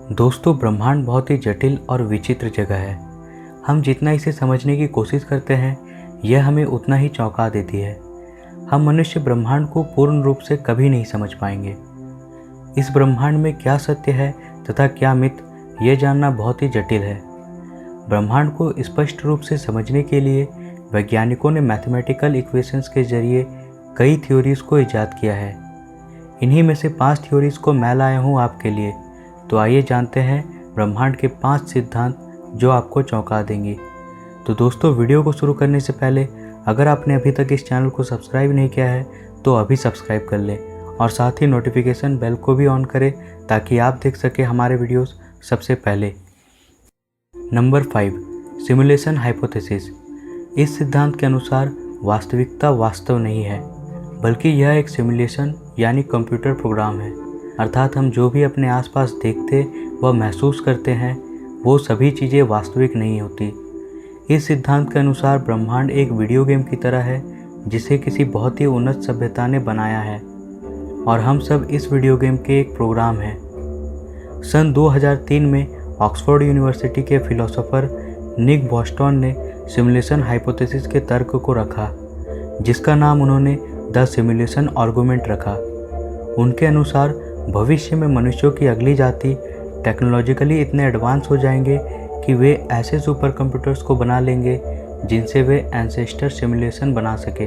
दोस्तों, ब्रह्मांड बहुत ही जटिल और विचित्र जगह है। हम जितना इसे समझने की कोशिश करते हैं, यह हमें उतना ही चौंका देती है। हम मनुष्य ब्रह्मांड को पूर्ण रूप से कभी नहीं समझ पाएंगे। इस ब्रह्मांड में क्या सत्य है तथा क्या मिथ, यह जानना बहुत ही जटिल है। ब्रह्मांड को स्पष्ट रूप से समझने के लिए वैज्ञानिकों ने मैथमेटिकल इक्वेशंस के जरिए कई थ्योरीज को इजाद किया है। इन्हीं में से 5 थ्योरीज को मैं लाया हूँ आपके लिए। तो आइए जानते हैं ब्रह्मांड के 5 सिद्धांत जो आपको चौंका देंगे। तो दोस्तों, वीडियो को शुरू करने से पहले अगर आपने अभी तक इस चैनल को सब्सक्राइब नहीं किया है तो अभी सब्सक्राइब कर लें और साथ ही नोटिफिकेशन बेल को भी ऑन करें ताकि आप देख सकें हमारे वीडियोस सबसे पहले। Number 5, simulation hypothesis. इस सिद्धांत के अनुसार वास्तविकता वास्तव नहीं है, बल्कि यह एक सिमुलेशन यानी कंप्यूटर प्रोग्राम है। अर्थात हम जो भी अपने आसपास देखते व महसूस करते हैं, वो सभी चीज़ें वास्तविक नहीं होती। इस सिद्धांत के अनुसार ब्रह्मांड एक वीडियो गेम की तरह है जिसे किसी बहुत ही उन्नत सभ्यता ने बनाया है और हम सब इस वीडियो गेम के एक प्रोग्राम हैं। सन 2003 में ऑक्सफोर्ड यूनिवर्सिटी के फिलोसोफर निक बॉस्टन ने सिमुलेशन हाइपोथेसिस के तर्क को रखा, जिसका नाम उन्होंने द सिमुलेशन आर्गुमेंट रखा। उनके अनुसार भविष्य में मनुष्यों की अगली जाति टेक्नोलॉजिकली इतने एडवांस हो जाएंगे कि वे ऐसे सुपर कंप्यूटर्स को बना लेंगे जिनसे वे एंसेस्टर सिमुलेशन बना सके,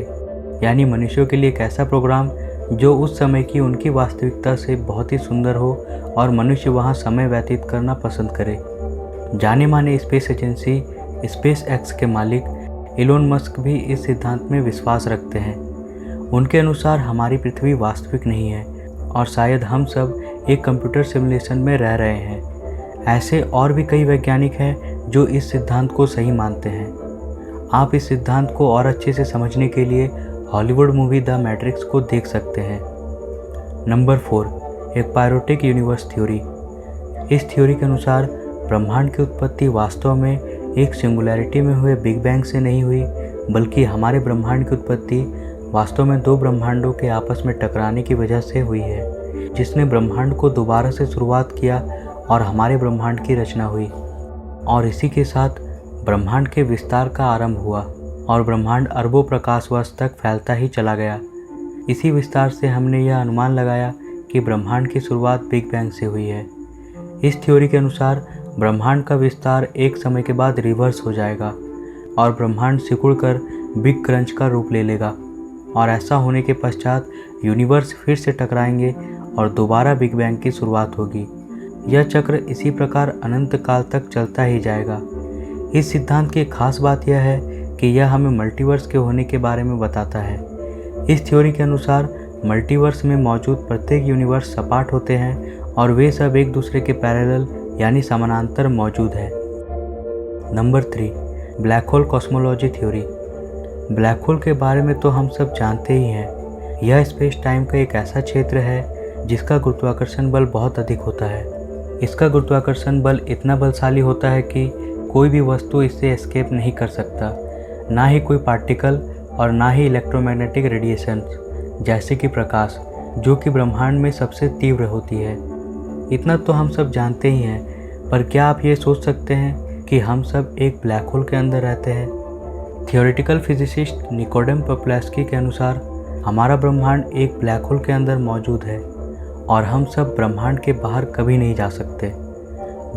यानी मनुष्यों के लिए एक ऐसा प्रोग्राम जो उस समय की उनकी वास्तविकता से बहुत ही सुंदर हो और मनुष्य वहां समय व्यतीत करना पसंद करे। जाने माने स्पेस एजेंसी स्पेस एक्स के मालिक इलोन मस्क भी इस सिद्धांत में विश्वास रखते हैं। उनके अनुसार हमारी पृथ्वी वास्तविक नहीं है और शायद हम सब एक कंप्यूटर सिमुलेशन में रह रहे हैं। ऐसे और भी कई वैज्ञानिक हैं जो इस सिद्धांत को सही मानते हैं। आप इस सिद्धांत को और अच्छे से समझने के लिए हॉलीवुड मूवी द मैट्रिक्स को देख सकते हैं। नंबर 4, एक पायरोटिक यूनिवर्स थ्योरी। इस थ्योरी के अनुसार ब्रह्मांड की उत्पत्ति वास्तव में एक सिंगुलैरिटी में हुए बिग बैंग से नहीं हुई, बल्कि हमारे ब्रह्मांड की उत्पत्ति वास्तव में 2 ब्रह्मांडों के आपस में टकराने की वजह से हुई है, जिसने ब्रह्मांड को दोबारा से शुरुआत किया और हमारे ब्रह्मांड की रचना हुई। और इसी के साथ ब्रह्मांड के विस्तार का आरंभ हुआ और ब्रह्मांड अरबों प्रकाश वर्ष तक फैलता ही चला गया। इसी विस्तार से हमने यह अनुमान लगाया कि ब्रह्मांड की शुरुआत बिग बैंग से हुई है। इस थ्योरी के अनुसार ब्रह्मांड का विस्तार एक समय के बाद रिवर्स हो जाएगा और ब्रह्मांड सिकुड़कर बिग क्रंच का रूप ले लेगा और ऐसा होने के पश्चात यूनिवर्स फिर से टकराएंगे और दोबारा बिग बैंग की शुरुआत होगी। यह चक्र इसी प्रकार अनंत काल तक चलता ही जाएगा। इस सिद्धांत की खास बात यह है कि यह हमें मल्टीवर्स के होने के बारे में बताता है। इस थ्योरी के अनुसार मल्टीवर्स में मौजूद प्रत्येक यूनिवर्स सपाट होते हैं और वे सब एक दूसरे के पैरेलल यानी समानांतर मौजूद है। Number 3, black hole cosmology theory. Black hole के बारे में तो हम सब जानते ही हैं। यह स्पेस टाइम का एक ऐसा क्षेत्र है जिसका गुरुत्वाकर्षण बल बहुत अधिक होता है। इसका गुरुत्वाकर्षण बल इतना बलशाली होता है कि कोई भी वस्तु इससे एस्केप नहीं कर सकता, ना ही कोई पार्टिकल और ना ही इलेक्ट्रोमैग्नेटिक रेडिएशन जैसे कि प्रकाश, जो कि ब्रह्मांड में सबसे तीव्र होती है। इतना तो हम सब जानते ही हैं, पर क्या आप ये सोच सकते हैं कि हम सब एक ब्लैक होल के अंदर रहते हैं? थियोरेटिकल फिजिसिस्ट निकोडेम पप्लास्की के अनुसार हमारा ब्रह्मांड एक ब्लैक होल के अंदर मौजूद है और हम सब ब्रह्मांड के बाहर कभी नहीं जा सकते।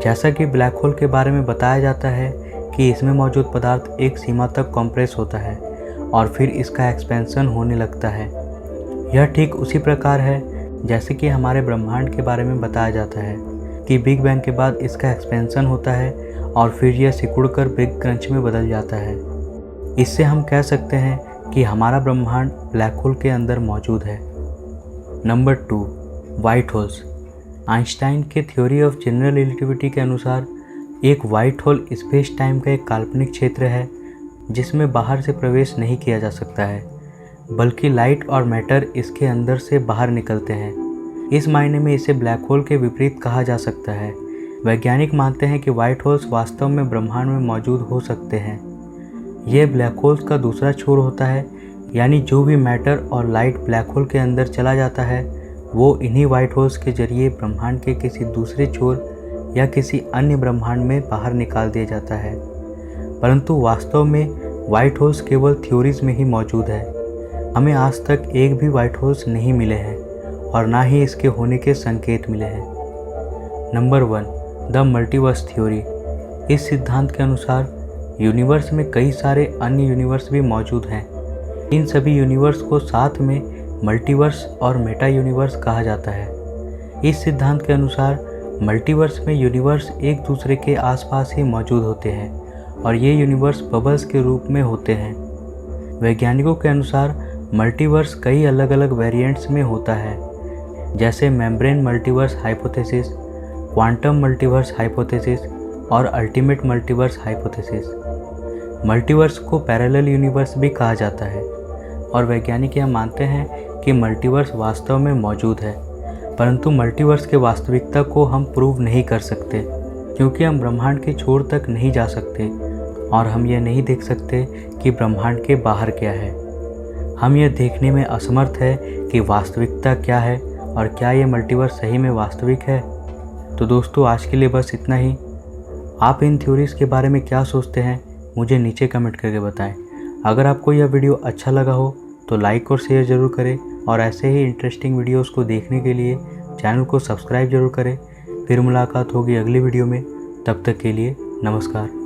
जैसा कि ब्लैक होल के बारे में बताया जाता है कि इसमें मौजूद पदार्थ एक सीमा तक कॉम्प्रेस होता है और फिर इसका एक्सपेंशन होने लगता है। यह ठीक उसी प्रकार है जैसे कि हमारे ब्रह्मांड के बारे में बताया जाता है कि बिग बैंग के बाद इसका एक्सपेंशन होता है और फिर यह सिकुड़कर बिग क्रंच में बदल जाता है। इससे हम कह सकते हैं कि हमारा ब्रह्मांड ब्लैक होल के अंदर मौजूद है। Number 2, white holes. आइंस्टाइन के थ्योरी ऑफ जनरल रिलेटिविटी के अनुसार एक वाइट होल स्पेस टाइम का एक काल्पनिक क्षेत्र है जिसमें बाहर से प्रवेश नहीं किया जा सकता है, बल्कि लाइट और मैटर इसके अंदर से बाहर निकलते हैं। इस मायने में इसे ब्लैक होल के विपरीत कहा जा सकता है। वैज्ञानिक मानते हैं कि वाइट होल्स वास्तव में ब्रह्मांड में मौजूद हो सकते हैं। यह ब्लैक होल्स का दूसरा छोर होता है, यानी जो भी मैटर और लाइट ब्लैक होल के अंदर चला जाता है वो इन्हीं वाइट होल्स के जरिए ब्रह्मांड के किसी दूसरे छोर या किसी अन्य ब्रह्मांड में बाहर निकाल दिया जाता है। परंतु वास्तव में वाइट होल्स केवल थ्योरीज में ही मौजूद है। हमें आज तक एक भी वाइट होल्स नहीं मिले हैं और ना ही इसके होने के संकेत मिले हैं। Number 1, the multiverse theory. इस सिद्धांत के अनुसार यूनिवर्स में कई सारे अन्य यूनिवर्स भी मौजूद हैं। इन सभी यूनिवर्स को साथ में मल्टीवर्स और मेटा यूनिवर्स कहा जाता है। इस सिद्धांत के अनुसार मल्टीवर्स में यूनिवर्स एक दूसरे के आसपास ही मौजूद होते हैं और ये यूनिवर्स बबल्स के रूप में होते हैं। वैज्ञानिकों के अनुसार मल्टीवर्स कई अलग अलग वेरिएंट्स में होता है, जैसे membrane multiverse hypothesis, quantum multiverse hypothesis और अल्टीमेट मल्टीवर्स हाइपोथेसिस। मल्टीवर्स को पैरेलल यूनिवर्स भी कहा जाता है और वैज्ञानिक यह मानते हैं कि मल्टीवर्स वास्तव में मौजूद है, परंतु मल्टीवर्स के वास्तविकता को हम प्रूव नहीं कर सकते क्योंकि हम ब्रह्मांड के छोर तक नहीं जा सकते और हम यह नहीं देख सकते कि ब्रह्मांड के बाहर क्या है। हम यह देखने में असमर्थ है कि वास्तविकता क्या है और क्या ये मल्टीवर्स सही में वास्तविक है। तो दोस्तों, आज के लिए बस इतना ही। आप इन थ्योरीज़ के बारे में क्या सोचते हैं मुझे नीचे कमेंट करके बताएं। अगर आपको यह वीडियो अच्छा लगा हो तो लाइक और शेयर ज़रूर करें और ऐसे ही इंटरेस्टिंग वीडियोस को देखने के लिए चैनल को सब्सक्राइब ज़रूर करें। फिर मुलाकात होगी अगली वीडियो में। तब तक के लिए नमस्कार।